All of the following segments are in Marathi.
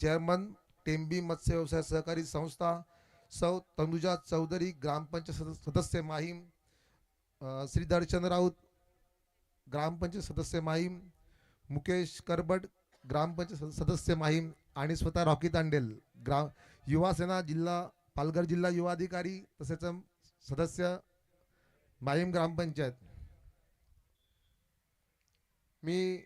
चेअरमन टेंबी मत्स्य व्यवसाय सहकारी संस्था, सौ तनुजा चौधरी ग्रामपंचायत सदस्य माहीम, श्री दर्शन राऊत ग्रामपंचायत सदस्य माहीम, मुकेश करबट ग्रामपंचायत सदस्य माहीम आणि स्वतः रॉकी तांडेल ग्राम युवा सेना जिल्हा पालघर जिल्हा युवा अधिकारी तसेच सदस्य माहीम ग्रामपंचायत. मी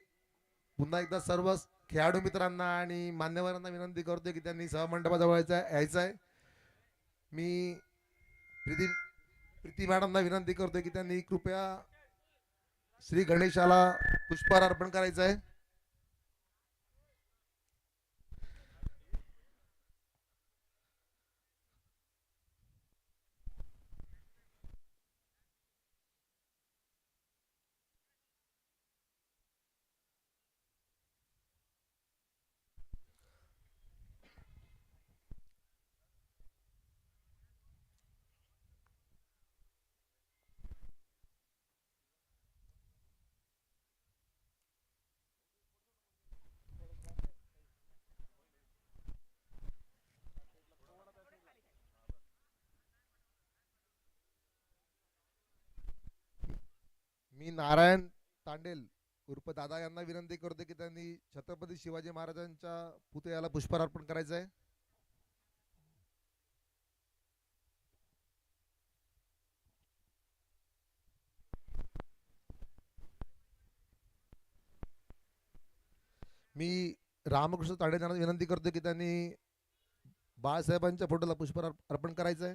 पुन्हा एकदा सर्व खेळाडू मित्रांना आणि मान्यवरांना विनंती करतोय की त्यांनी सभामंडपाजवळ यायचं आहे. मी प्रीती मॅडमना विनंती करतोय की त्यांनी कृपया श्री गणेशाला पुष्पहार अर्पण करायचं आहे. मी नारायण तांडेल उर्फ दादा यांना विनंती करतो की त्यांनी छत्रपती शिवाजी महाराजांच्या पुतळ्याला पुष्पहार अर्पण करायचं आहे. मी रामकृष्ण तांडेल यांना विनंती करतो की त्यांनी बाळासाहेबांच्या फोटोला पुष्पहार अर्पण करायचं आहे.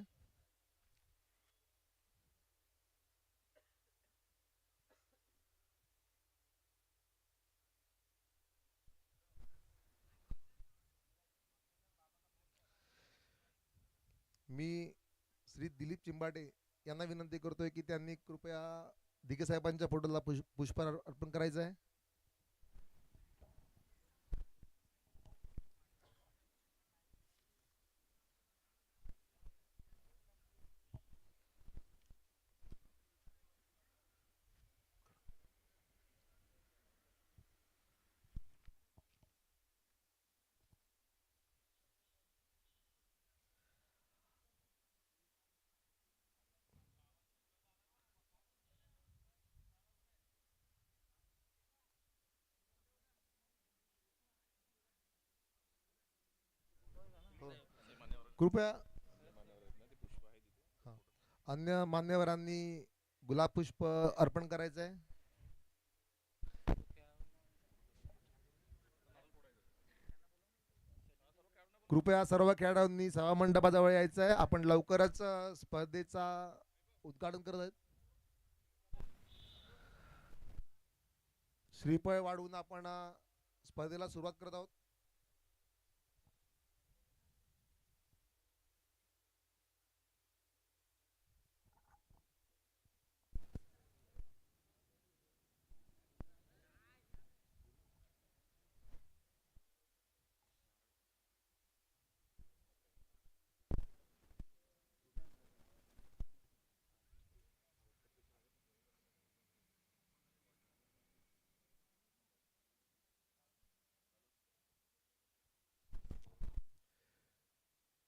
मी श्री दिलीप चिंबाटे यांना विनंती करतोय की त्यांनी कृपया दिघे साहेबांच्या फोटोला पुष्पहार अर्पण करायचं आहे. कृपया अन्य मान्यवरांनी गुलाब पुष्प अर्पण करायचं आहे. कृपया सर्व खेळाडूंनी सभा मंडपाजवळ यायचं आहे. आपण लवकरच स्पर्धेचा उद्घाटन करत आहेत. श्रीफळ वाढवून आपण स्पर्धेला सुरुवात करत आहोत.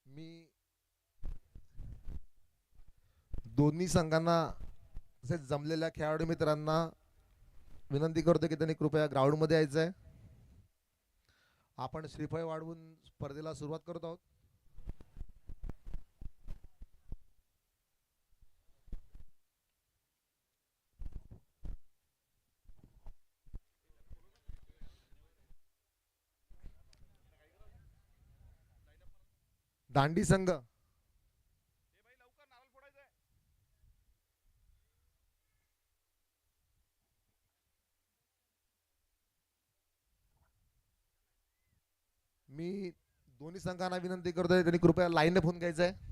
मी दोन्ही संघांना तसेच जमलेल्या खेळाडू मित्रांना विनंती करतो की त्यांनी कृपया ग्राउंडमध्ये यायचं आहे. आपण श्रीफळ वाढवून स्पर्धेला सुरुवात करत आहोत. दांडी संघ मी दोन्ही संघांना विनंती करतोय त्यांनी कृपया लाईन अप होऊन घ्यायचं आहे.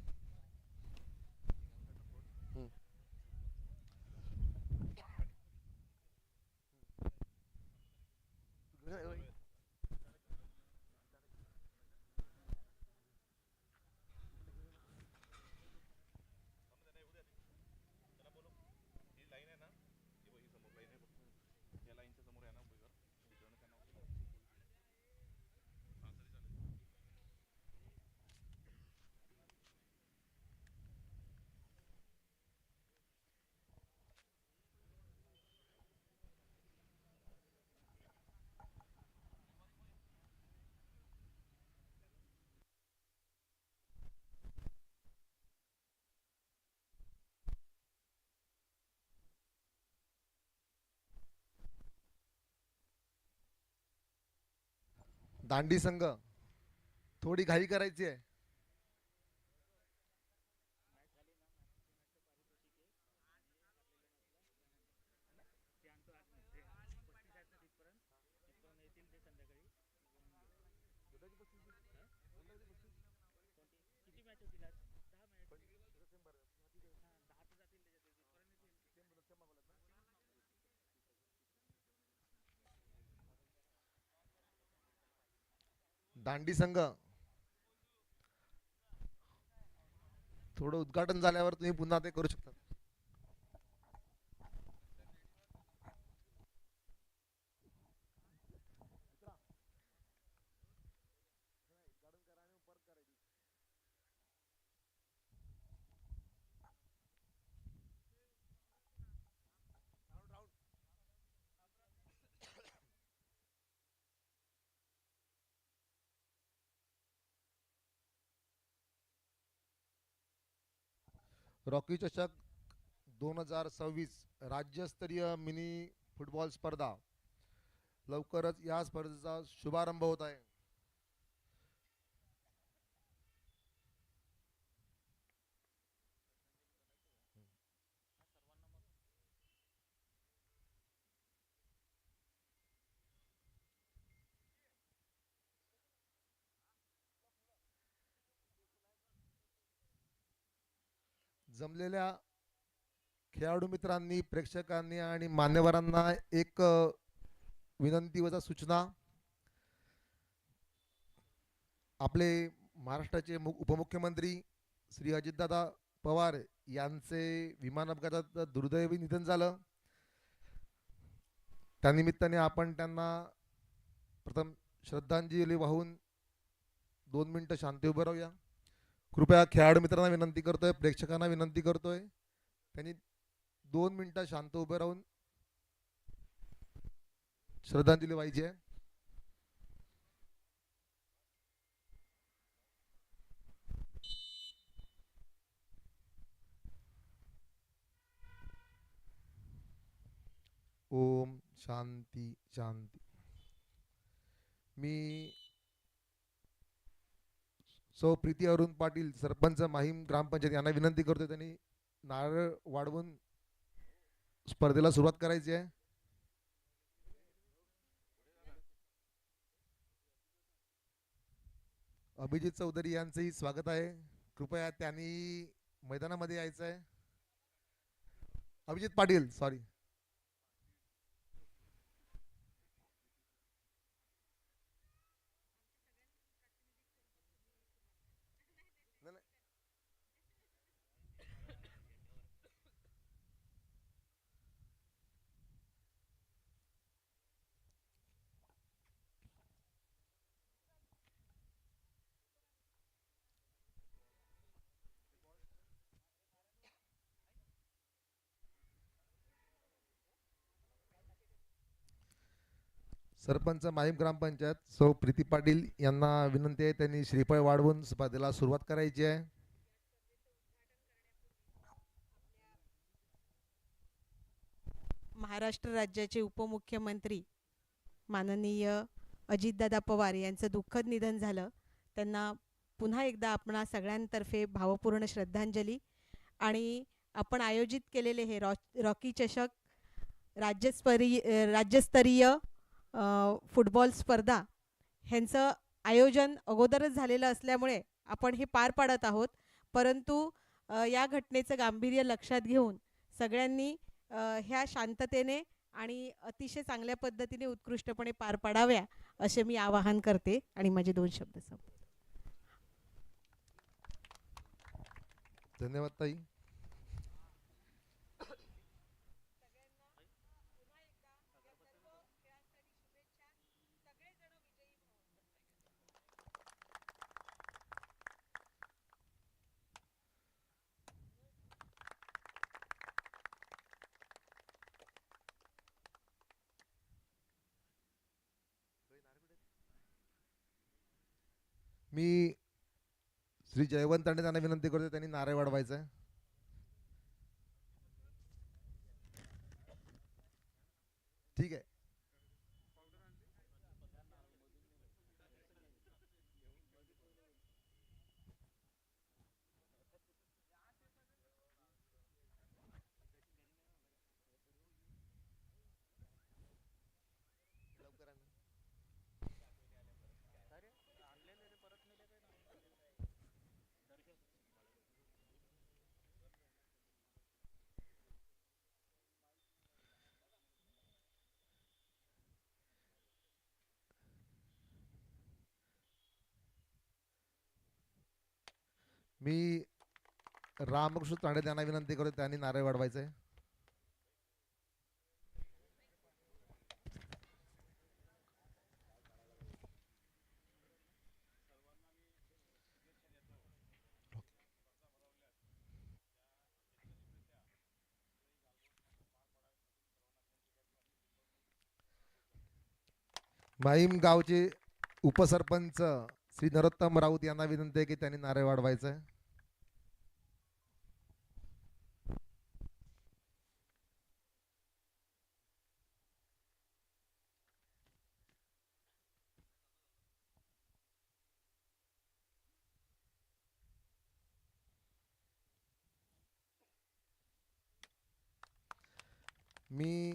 दांडी संघ, थोडी घाई करायची आहे. दांडी संघ, थोडं उद्घाटन झाल्यावर तुम्ही पुन्हा ते करू शकता. रॉकी चषक 2026 राज्यस्तरीय मिनी फुटबॉल स्पर्धा लवकरच या स्पर्धेचा शुभारंभ होत आहे. जमलेल्या खेळाडू मित्रांनी, प्रेक्षकांनी आणि मान्यवरांना एक विनंती व सूचना. आपले महाराष्ट्राचे उपमुख्यमंत्री श्री अजितदादा पवार यांचे विमान अपघातात दुर्दैवी निधन झालं. त्यानिमित्ताने आपण त्यांना प्रथम श्रद्धांजली वाहून 2 मिनिटं शांती उभं राहूया. कृपया खेळाडू मित्रांना विनंती करतोय, प्रेक्षकांना विनंती करतोय, त्यांनी 2 मिनिटं शांत उभे राहून श्रद्धांजली व्हायची आहे. ओम शांती शांती. मी सौ प्रीती अरुण पाटील, सरपंच माहीम ग्रामपंचायत यांना विनंती करतोय, त्यांनी नारळ वाढवून स्पर्धेला सुरुवात करायची आहे. अभिजित चौधरी यांचंही स्वागत आहे. कृपया त्यांनी मैदानामध्ये यायचं आहे. अभिजित पाटील, सॉरी. सरपंच माहीम ग्रामपंचायत सौ प्रीती पाटील यांना विनंती आहे, त्यांनी श्रीफळ वाढवून स्पर्धेला सुरुवात करायची आहे. महाराष्ट्र राज्याचे उपमुख्यमंत्री माननीय अजितदादा पवार यांचं दुःखद निधन झालं. त्यांना पुन्हा एकदा आपणा सगळ्यांतर्फे भावपूर्ण श्रद्धांजली. आणि आपण आयोजित केलेले हे रॉकी चषक राज्यस्तरीय फुटबॉल स्पर्धा ह्यांचं आयोजन अगोदरच झालेलं असल्यामुळे आपण हे पार पाडत आहोत. परंतु या घटनेचं गांभीर्य लक्षात घेऊन सगळ्यांनी ह्या शांततेने आणि अतिशय चांगल्या पद्धतीने उत्कृष्टपणे पार पाडाव्या असे मी आवाहन करते आणि माझे 2 शब्द संपवते. धन्यवाद ताई. मी श्री जयवंत तांडे यांना विनंती करतो, त्यांनी नारळ वाढवायचा आहे. ठीक आहे. मी रामकृष्ण तांडे यांना विनंती करतो, त्यांनी नारळ वाढवायचे. माहीम गावचे उपसरपंच श्री नरोत्तम राऊत यांना विनंती आहे की त्यांनी नारळ वाढवायचं. मी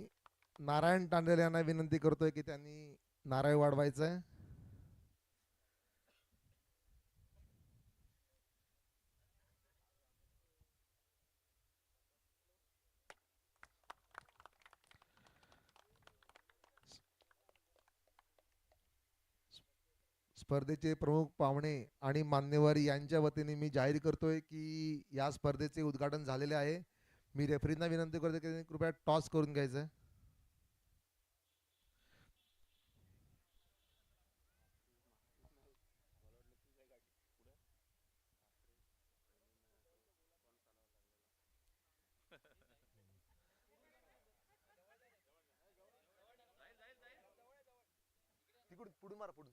नारायण तांडेल यांना विनंती करतोय की त्यांनी नारळ वाढवायचं. स्पर्धेचे प्रमुख पाहुणे आणि मान्यवर यांच्या वतीने मी जाहीर करतोय की या स्पर्धेचे उद्घाटन झालेले आहे. मी रेफरींना विनंती करतो की त्यांनी कृपया टॉस करून घ्यायचं. तिकडून पुढून मार, पुढून.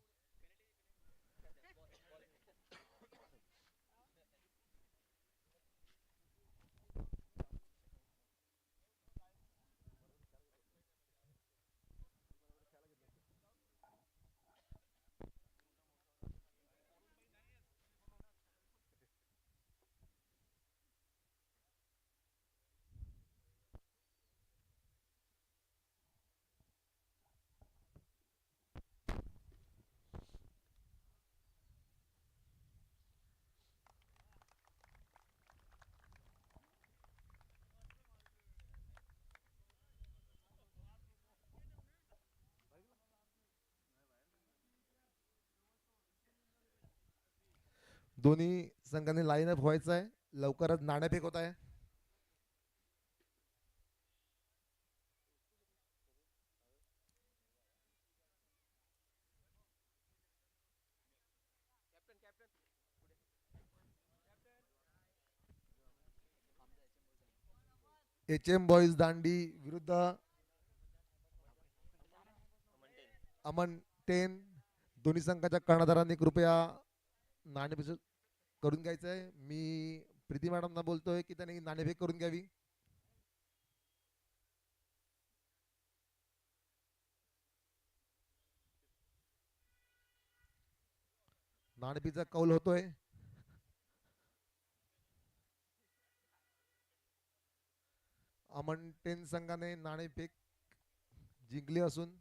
दोन्ही संघांनी लाईन अप व्हायचं आहे. लवकरच नाणेफेक होत आहे. HM बॉईज दांडी विरुद्ध अमन 10. दोन्ही संघाच्या कर्णधारांनी कृपया नाणेफेक करून घ्यायचं आहे. मी प्रीती मॅडमना बोलतोय की त्यांनी नाणेफेक करून घ्यावी. नाणेफेकीचा कौल होतोय. अमन 10 संघाने नाणेफेक जिंकली असून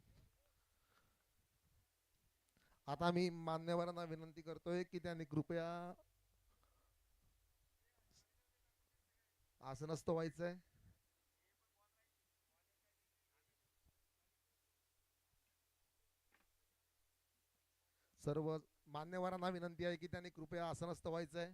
आता मी मान्यवरांना विनंती करतोय की त्यांनी कृपया आसनस्थ व्हायचंय. सर्व मान्यवरांना विनंती आहे की त्यांनी कृपया आसनस्थ व्हायचंय.